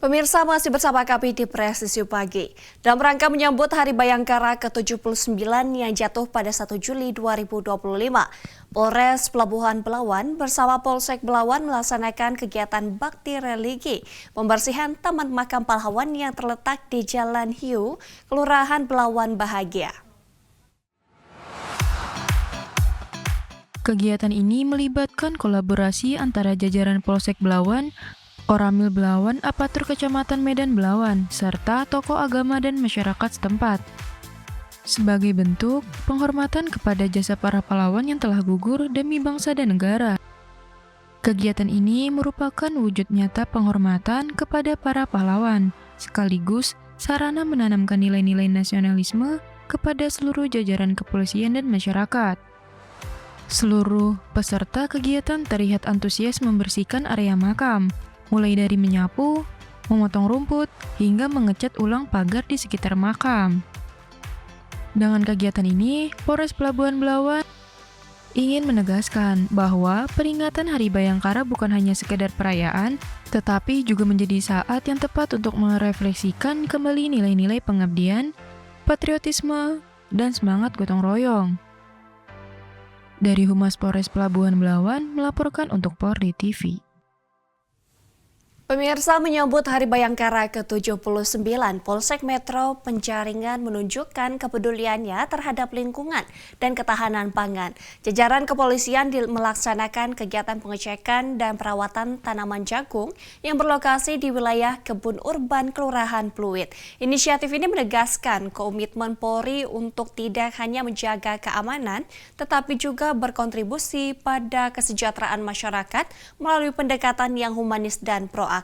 Pemirsa masih bersama kami di Presisi Pagi. Dalam rangka menyambut Hari Bayangkara ke-79 yang jatuh pada 1 Juli 2025, Polres Pelabuhan Belawan bersama Polsek Belawan melaksanakan kegiatan bakti religi pembersihan Taman Makam Pahlawan yang terletak di Jalan Hiu, Kelurahan Belawan Bahagia. Kegiatan ini melibatkan kolaborasi antara jajaran Polsek Belawan, Oramil Belawan, Apatur Kecamatan Medan Belawan, serta tokoh agama dan masyarakat setempat. Sebagai bentuk penghormatan kepada jasa para pahlawan yang telah gugur demi bangsa dan negara. Kegiatan ini merupakan wujud nyata penghormatan kepada para pahlawan, sekaligus sarana menanamkan nilai-nilai nasionalisme kepada seluruh jajaran kepolisian dan masyarakat. Seluruh peserta kegiatan terlihat antusias membersihkan area makam, mulai dari menyapu, memotong rumput, hingga mengecat ulang pagar di sekitar makam. Dengan kegiatan ini, Polres Pelabuhan Belawan ingin menegaskan bahwa peringatan Hari Bayangkara bukan hanya sekedar perayaan, tetapi juga menjadi saat yang tepat untuk merefleksikan kembali nilai-nilai pengabdian, patriotisme, dan semangat gotong royong. Dari Humas Polres Pelabuhan Belawan melaporkan untuk Polri TV. Pemirsa menyambut Hari Bayangkara ke-79, Polsek Metro Penjaringan menunjukkan kepeduliannya terhadap lingkungan dan ketahanan pangan. Jajaran kepolisian melaksanakan kegiatan pengecekan dan perawatan tanaman jagung yang berlokasi di wilayah Kebun Urban Kelurahan Pluit. Inisiatif ini menegaskan komitmen Polri untuk tidak hanya menjaga keamanan, tetapi juga berkontribusi pada kesejahteraan masyarakat melalui pendekatan yang humanis dan proaktif.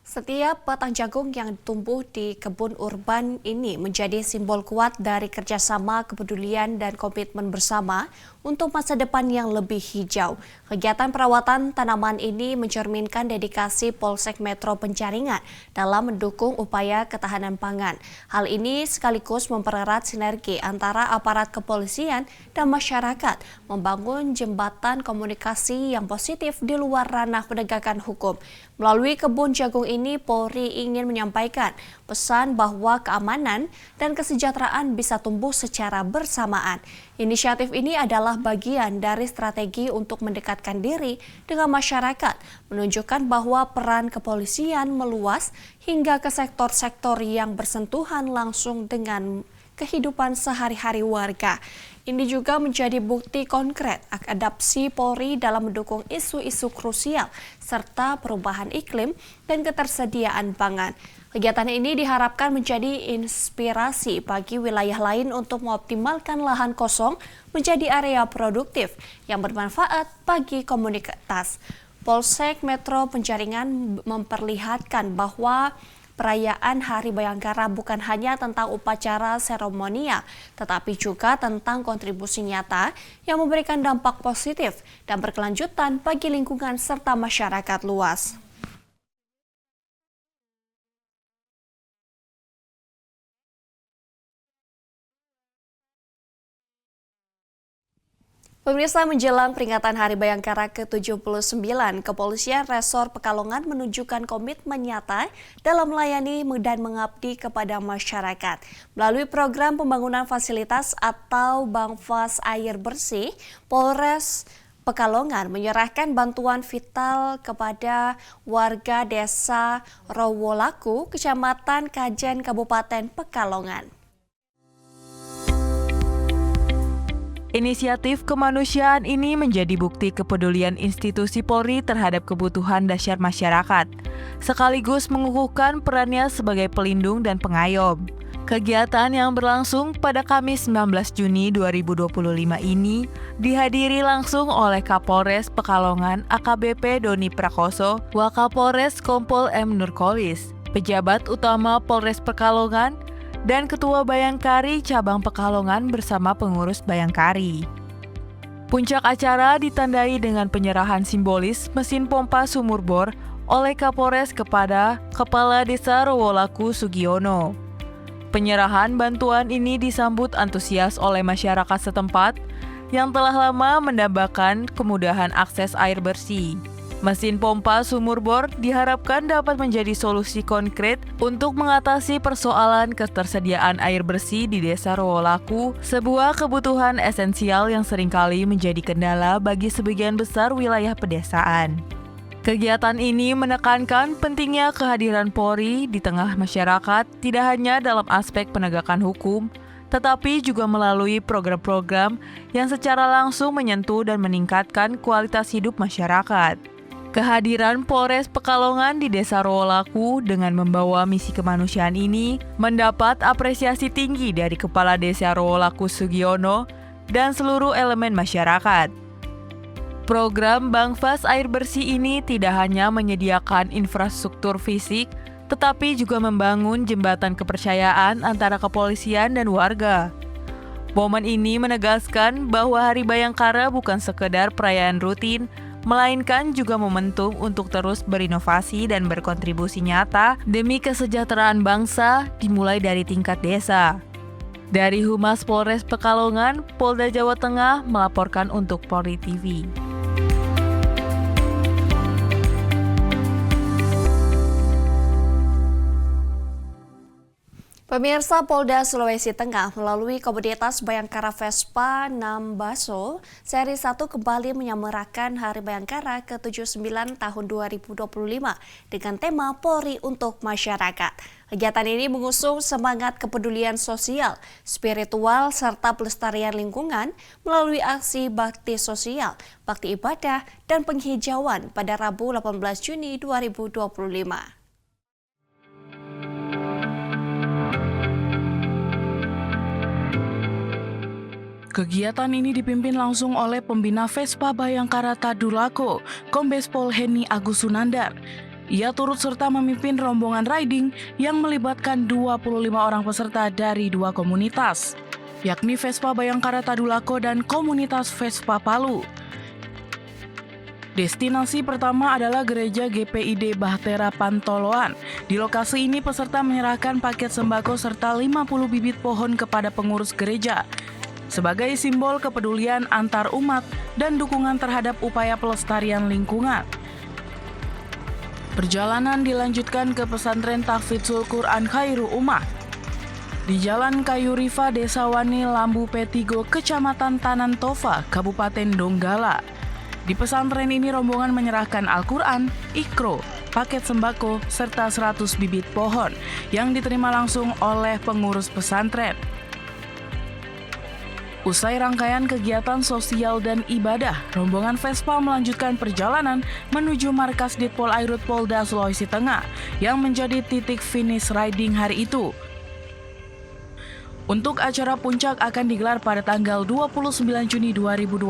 Setiap batang jagung yang tumbuh di kebun urban ini menjadi simbol kuat dari kerjasama, kepedulian, dan komitmen bersama untuk masa depan yang lebih hijau. Kegiatan perawatan tanaman ini mencerminkan dedikasi Polsek Metro Penjaringan dalam mendukung upaya ketahanan pangan. Hal ini sekaligus mempererat sinergi antara aparat kepolisian dan masyarakat, membangun jembatan komunikasi yang positif di luar ranah penegakan hukum. Melalui kebun jagung ini, Polri ingin menyampaikan pesan bahwa keamanan dan kesejahteraan bisa tumbuh secara bersamaan. Inisiatif ini adalah bagian dari strategi untuk mendekatkan diri dengan masyarakat, menunjukkan bahwa peran kepolisian meluas hingga ke sektor-sektor yang bersentuhan langsung dengan kehidupan sehari-hari warga. Ini juga menjadi bukti konkret adaptasi Polri dalam mendukung isu-isu krusial serta perubahan iklim dan ketersediaan pangan. Kegiatan ini diharapkan menjadi inspirasi bagi wilayah lain untuk mengoptimalkan lahan kosong menjadi area produktif yang bermanfaat bagi komunitas. Polsek Metro Penjaringan memperlihatkan bahwa perayaan Hari Bayangkara bukan hanya tentang upacara seremonial, tetapi juga tentang kontribusi nyata yang memberikan dampak positif dan berkelanjutan bagi lingkungan serta masyarakat luas. Pemirsa, menjelang peringatan Hari Bayangkara ke-79, Kepolisian Resor Pekalongan menunjukkan komitmen nyata dalam melayani dan mengabdi kepada masyarakat. Melalui program pembangunan fasilitas atau Bangfas Air Bersih, Polres Pekalongan menyerahkan bantuan vital kepada warga desa Rowolaku, Kecamatan Kajen, Kabupaten Pekalongan. Inisiatif kemanusiaan ini menjadi bukti kepedulian institusi Polri terhadap kebutuhan dasar masyarakat, sekaligus mengukuhkan perannya sebagai pelindung dan pengayom. Kegiatan yang berlangsung pada Kamis 19 Juni 2025 ini dihadiri langsung oleh Kapolres Pekalongan AKBP Doni Prakoso, Wakapolres Kompol M. Nurkolis, pejabat utama Polres Pekalongan, dan Ketua Bayangkari Cabang Pekalongan bersama pengurus Bayangkari. Puncak acara ditandai dengan penyerahan simbolis mesin pompa sumur bor oleh Kapolres kepada Kepala Desa Rowolaku Sugiono. Penyerahan bantuan ini disambut antusias oleh masyarakat setempat yang telah lama mendambakan kemudahan akses air bersih. Mesin pompa sumur bor diharapkan dapat menjadi solusi konkret untuk mengatasi persoalan ketersediaan air bersih di Desa Rowolaku, sebuah kebutuhan esensial yang seringkali menjadi kendala bagi sebagian besar wilayah pedesaan. Kegiatan ini menekankan pentingnya kehadiran Polri di tengah masyarakat tidak hanya dalam aspek penegakan hukum, tetapi juga melalui program-program yang secara langsung menyentuh dan meningkatkan kualitas hidup masyarakat. Kehadiran Polres Pekalongan di Desa Rowolaku dengan membawa misi kemanusiaan ini mendapat apresiasi tinggi dari Kepala Desa Rowolaku Sugiono dan seluruh elemen masyarakat. Program Bangfas Air Bersih ini tidak hanya menyediakan infrastruktur fisik, tetapi juga membangun jembatan kepercayaan antara kepolisian dan warga. Momen ini menegaskan bahwa Hari Bayangkara bukan sekedar perayaan rutin, melainkan juga momentum untuk terus berinovasi dan berkontribusi nyata demi kesejahteraan bangsa dimulai dari tingkat desa. Dari Humas Polres Pekalongan, Polda Jawa Tengah melaporkan untuk Polri TV. Pemirsa, Polda Sulawesi Tengah melalui komunitas Bayangkara Vespa Nambaso seri 1 kembali menyemarakan Hari Bayangkara ke-79 tahun 2025 dengan tema Polri untuk Masyarakat. Kegiatan ini mengusung semangat kepedulian sosial, spiritual, serta pelestarian lingkungan melalui aksi bakti sosial, bakti ibadah, dan penghijauan pada Rabu 18 Juni 2025. Kegiatan ini dipimpin langsung oleh pembina Vespa Bayangkara Tadulako, Kombes Pol Heni Agus Sunandar. Ia turut serta memimpin rombongan riding yang melibatkan 25 orang peserta dari 2 komunitas, yakni Vespa Bayangkara Tadulako dan komunitas Vespa Palu. Destinasi pertama adalah Gereja GPID Bahtera Pantoloan. Di lokasi ini peserta menyerahkan paket sembako serta 50 bibit pohon kepada pengurus gereja sebagai simbol kepedulian antar umat dan dukungan terhadap upaya pelestarian lingkungan. Perjalanan dilanjutkan ke pesantren Tahfidzul Quran Khairu Ummah di Jalan Kayu Rifa, Desa Wani, Lambu Petigo, Kecamatan Tanan Tofa, Kabupaten Donggala. Di pesantren ini rombongan menyerahkan Al-Quran, Ikro, paket sembako, serta 100 bibit pohon yang diterima langsung oleh pengurus pesantren. Usai rangkaian kegiatan sosial dan ibadah, rombongan Vespa melanjutkan perjalanan menuju markas Ditpol Airut Polda Sulawesi Tengah yang menjadi titik finish riding hari itu. Untuk acara puncak akan digelar pada tanggal 29 Juni 2025.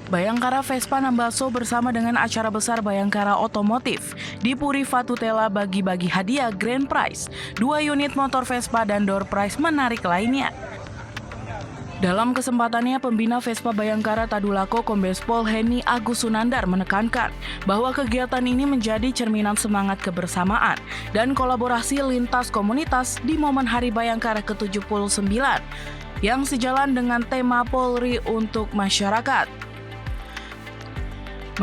Bayangkara Vespa Nambaso bersama dengan acara besar Bayangkara Otomotif di Puri Fatutela bagi-bagi hadiah Grand Prize, 2 unit motor Vespa dan door prize menarik lainnya. Dalam kesempatannya, pembina Vespa Bayangkara Tadulako Kombes Pol Heni Agus Sunandar menekankan bahwa kegiatan ini menjadi cerminan semangat kebersamaan dan kolaborasi lintas komunitas di momen Hari Bayangkara ke-79 yang sejalan dengan tema Polri untuk Masyarakat.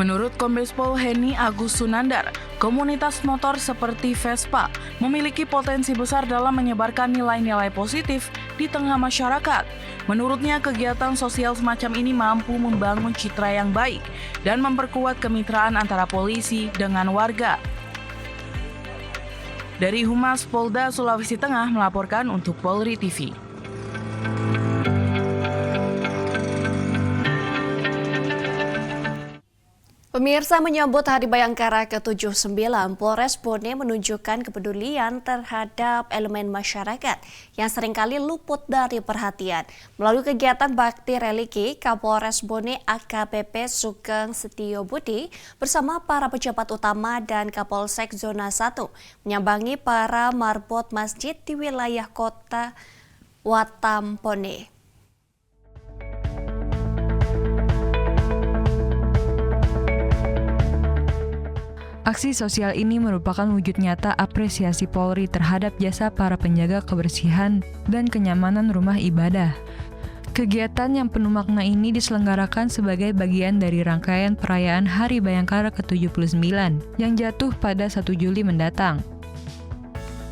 Menurut Kombes Pol Heni Agus Sunandar, komunitas motor seperti Vespa memiliki potensi besar dalam menyebarkan nilai-nilai positif di tengah masyarakat. Menurutnya, kegiatan sosial semacam ini mampu membangun citra yang baik dan memperkuat kemitraan antara polisi dengan warga. Dari Humas Polda Sulawesi Tengah melaporkan untuk Polri TV. Pemirsa, menyambut Hari Bayangkara ke-79, Polres Bone menunjukkan kepedulian terhadap elemen masyarakat yang seringkali luput dari perhatian. Melalui kegiatan bakti religi, Kapolres Bone AKBP Sugeng Setio Budi bersama para pejabat utama dan Kapolsek Zona 1 menyambangi para marbot masjid di wilayah kota Watampone. Aksi sosial ini merupakan wujud nyata apresiasi Polri terhadap jasa para penjaga kebersihan dan kenyamanan rumah ibadah. Kegiatan yang penuh makna ini diselenggarakan sebagai bagian dari rangkaian perayaan Hari Bayangkara ke-79 yang jatuh pada 1 Juli mendatang.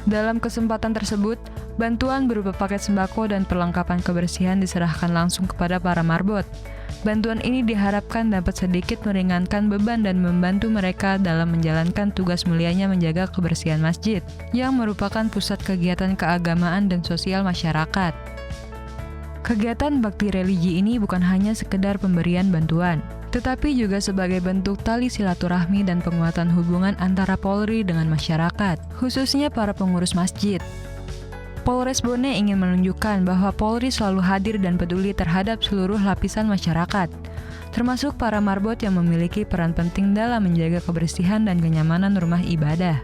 Dalam kesempatan tersebut, bantuan berupa paket sembako dan perlengkapan kebersihan diserahkan langsung kepada para marbot. Bantuan ini diharapkan dapat sedikit meringankan beban dan membantu mereka dalam menjalankan tugas mulianya menjaga kebersihan masjid, yang merupakan pusat kegiatan keagamaan dan sosial masyarakat. Kegiatan bakti religi ini bukan hanya sekedar pemberian bantuan, tetapi juga sebagai bentuk tali silaturahmi dan penguatan hubungan antara Polri dengan masyarakat, khususnya para pengurus masjid. Polres Bone ingin menunjukkan bahwa Polri selalu hadir dan peduli terhadap seluruh lapisan masyarakat, termasuk para marbot yang memiliki peran penting dalam menjaga kebersihan dan kenyamanan rumah ibadah.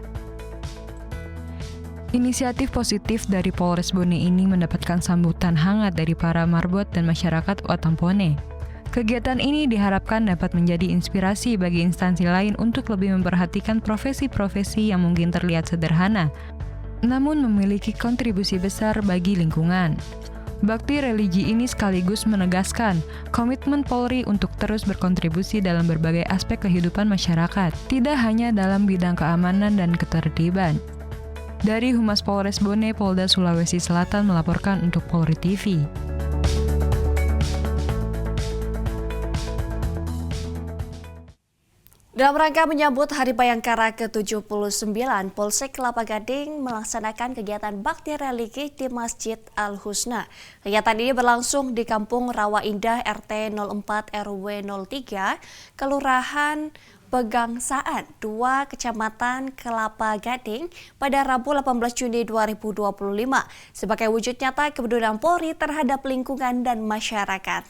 Inisiatif positif dari Polres Bone ini mendapatkan sambutan hangat dari para marbot dan masyarakat Watampone. Kegiatan ini diharapkan dapat menjadi inspirasi bagi instansi lain untuk lebih memperhatikan profesi-profesi yang mungkin terlihat sederhana, namun memiliki kontribusi besar bagi lingkungan. Bakti religi ini sekaligus menegaskan komitmen Polri untuk terus berkontribusi dalam berbagai aspek kehidupan masyarakat, tidak hanya dalam bidang keamanan dan ketertiban. Dari Humas Polres Bone, Polda Sulawesi Selatan melaporkan untuk Polri TV. Dalam rangka menyambut Hari Bayangkara ke-79, Polsek Kelapa Gading melaksanakan kegiatan bakti religi di Masjid Al-Husna. Kegiatan ini berlangsung di Kampung Rawa Indah RT 04 RW 03, Kelurahan Pegangsaan, 2 Kecamatan Kelapa Gading pada Rabu 18 Juni 2025 sebagai wujud nyata kepedulian Polri terhadap lingkungan dan masyarakat.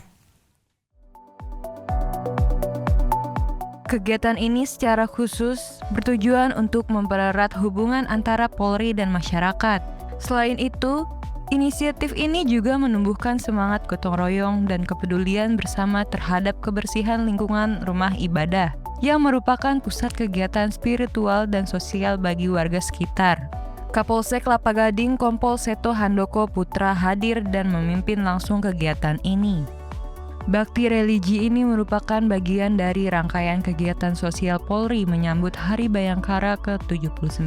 Kegiatan ini secara khusus bertujuan untuk mempererat hubungan antara Polri dan masyarakat. Selain itu, inisiatif ini juga menumbuhkan semangat gotong royong dan kepedulian bersama terhadap kebersihan lingkungan rumah ibadah, yang merupakan pusat kegiatan spiritual dan sosial bagi warga sekitar. Kapolsek Kelapa Gading Kompol Seto Handoko Putra hadir dan memimpin langsung kegiatan ini. Bakti religi ini merupakan bagian dari rangkaian kegiatan sosial Polri menyambut Hari Bayangkara ke-79.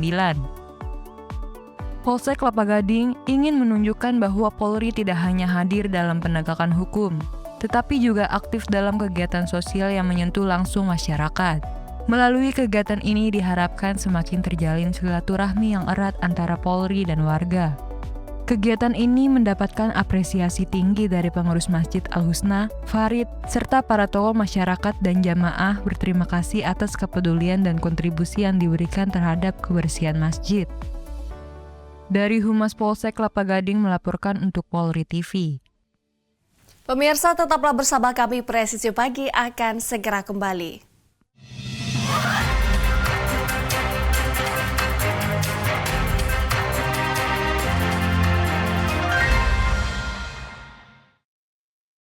Polsek Kelapa Gading ingin menunjukkan bahwa Polri tidak hanya hadir dalam penegakan hukum, tetapi juga aktif dalam kegiatan sosial yang menyentuh langsung masyarakat. Melalui kegiatan ini diharapkan semakin terjalin silaturahmi yang erat antara Polri dan warga. Kegiatan ini mendapatkan apresiasi tinggi dari pengurus Masjid Al-Husna, Farid, serta para tokoh masyarakat dan jamaah berterima kasih atas kepedulian dan kontribusi yang diberikan terhadap kebersihan masjid. Dari Humas Polsek Kelapa Gading melaporkan untuk Polri TV. Pemirsa, tetaplah bersama kami, Presisi Pagi akan segera kembali.